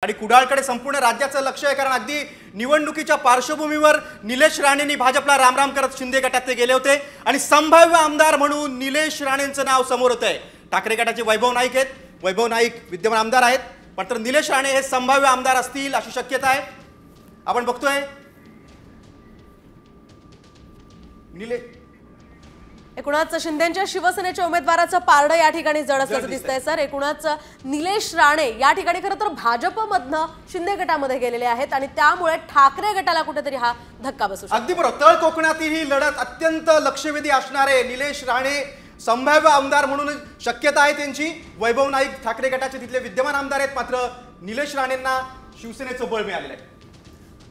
आणि कुडाळकडे संपूर्ण राज्याचं लक्ष आहे, कारण अगदी निवडणुकीच्या पार्श्वभूमीवर निलेश राणेंनी भाजपला रामराम करत शिंदे गटात ते गेले होते आणि संभाव्य आमदार म्हणून निलेश राणेंचं नाव समोर होत आहे। ठाकरे गटाचे वैभव नाईक आहेत, वैभव नाईक विद्यमान आमदार आहेत, पण तर निलेश राणे हे संभाव्य आमदार असतील अशी शक्यता आहे। आपण बघतोय एकूणच शिंदेच्या शिवसेनेच्या उमेदवाराचं पारडं या ठिकाणी जड असल्याचं दिसतंय सर। एकूणच निलेश राणे या ठिकाणी खरं तर भाजपमधनं शिंदे गटामध्ये गेलेले आहेत आणि त्यामुळे ठाकरे गटाला कुठेतरी हा धक्का बसू शकतो। अगदी बरोबर, तळ कोकणातील ही लढत अत्यंत लक्षवेधी असणार आहे। निलेश राणे संभाव्य आमदार म्हणून शक्यता आहे त्यांची। वैभव नाईक ठाकरे गटाचे तिथले विद्यमान आमदार आहेत, मात्र निलेश राणेंना शिवसेनेचं बळ मिळालेलं आहे।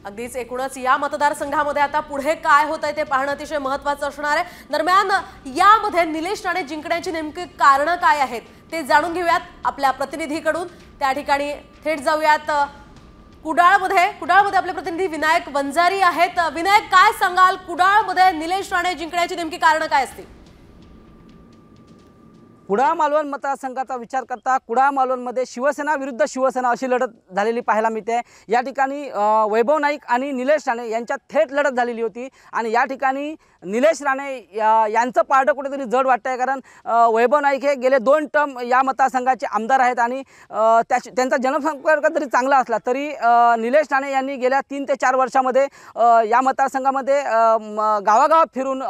अगदीच एकूणच या मतदारसंघामध्ये आता पुढे काय होतंय ते पाहणं अतिशय महत्त्वाचं असणार आहे। दरम्यान यामध्ये निलेश राणे जिंकण्याची नेमकी कारणं काय आहेत ते जाणून घेऊयात आपल्या प्रतिनिधीकडून। त्या ठिकाणी थेट जाऊयात कुडाळमध्ये आपले प्रतिनिधी विनायक वंजारी आहेत। विनायक, काय सांगाल, कुडाळमध्ये निलेश राणे जिंकण्याची नेमकी कारणं काय असतील? कुडाळ मालवण मतदारसंघाचा विचार करता कुडाळ मालवणमध्ये शिवसेना विरुद्ध शिवसेना अशी लढत झालेली पाहायला मिळते। या ठिकाणी वैभव नाईक आणि निलेश राणे यांच्यात थेट लढत झालेली होती आणि या ठिकाणी निलेश राणे यांचं पारडं कुठेतरी जड वाटतंय, कारण वैभव नाईक हे गेले 2 टर्म या मतदारसंघाचे आमदार आहेत आणि त्यांचा जनसंपर्क जरी चांगला असला तरी निलेश राणे यांनी गेल्या 3 ते 4 वर्षामध्ये या मतदारसंघामध्ये गावागावात फिरून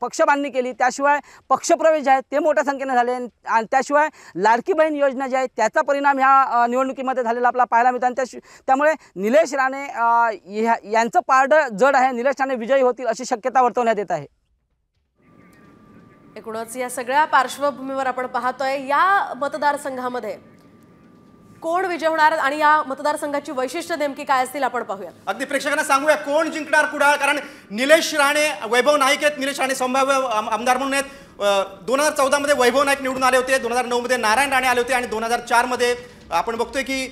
पक्षबांधणी केली। त्याशिवाय पक्षप्रवेश जे आहेत ते मोठ्या संख्येने झाले आणि त्याशिवाय लाडकी बहीण योजना जी आहे त्याचा परिणाम ह्या निवडणुकीमध्ये झालेला आपल्याला पाहायला मिळतो आणि त्यामुळे निलेश राणे यांचं पारडं जड आहे। निलेश राणे विजयी होतील अशी शक्यता वर्तवण्यात येत आहे। एकूणच या सगळ्या पार्श्वभूमीवर आपण पाहतोय या मतदारसंघामध्ये कोण विजय होणार आणि या मतदारसंघाची वैशिष्ट्य नेमकी काय असतील आपण पाहूया। अगदी प्रेक्षकांना सांगूया कोण जिंकणार कुडाळ, कारण निलेश राणे वैभव नाईक आहेत। निलेश राणे संभाव्य आमदार म्हणून आहेत। 2014 मध्ये वैभव नाईक निवडून आले होते, 2009 मध्ये नारायण राणे आले होते आणि 2004 मध्ये आपण बघतोय की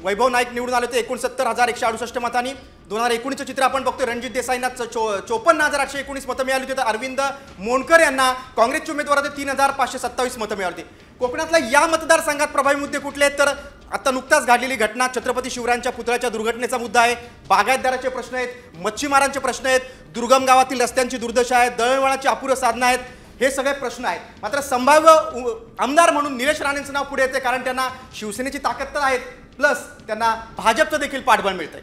वैभव नाईक निवडून आले होते 69,168 मतांनी। 2019चं चित्र आपण बघतोय, रणजित देसाईंना 54,819 मतं मिळाली होती, तर अरविंद मोनकर यांना काँग्रेसचे उमेदवार होते 3,527 मतं मिळाली होती। कोकणातल्या या मतदारसंघात प्रभावी मुद्दे कुठले आहेत, तर आता नुकताच घडलेली घटना छत्रपती शिवरायांच्या पुतळ्याच्या दुर्घटनेचा मुद्दा आहे, बागायतदाराचे प्रश्न आहेत, मच्छीमारांचे प्रश्न आहेत, दुर्गम गावातील रस्त्यांची दुर्दशा आहे, दळणवळणाची अपुरं साधनं आहेत, हे सगळे प्रश्न आहेत। मात्र संभाव्य आमदार म्हणून निलेश राणेंचं नाव पुढे येते, कारण त्यांना शिवसेनेची ताकद तर आहे, प्लस त्यांना भाजपचं देखील पाठबळ मिळतंय।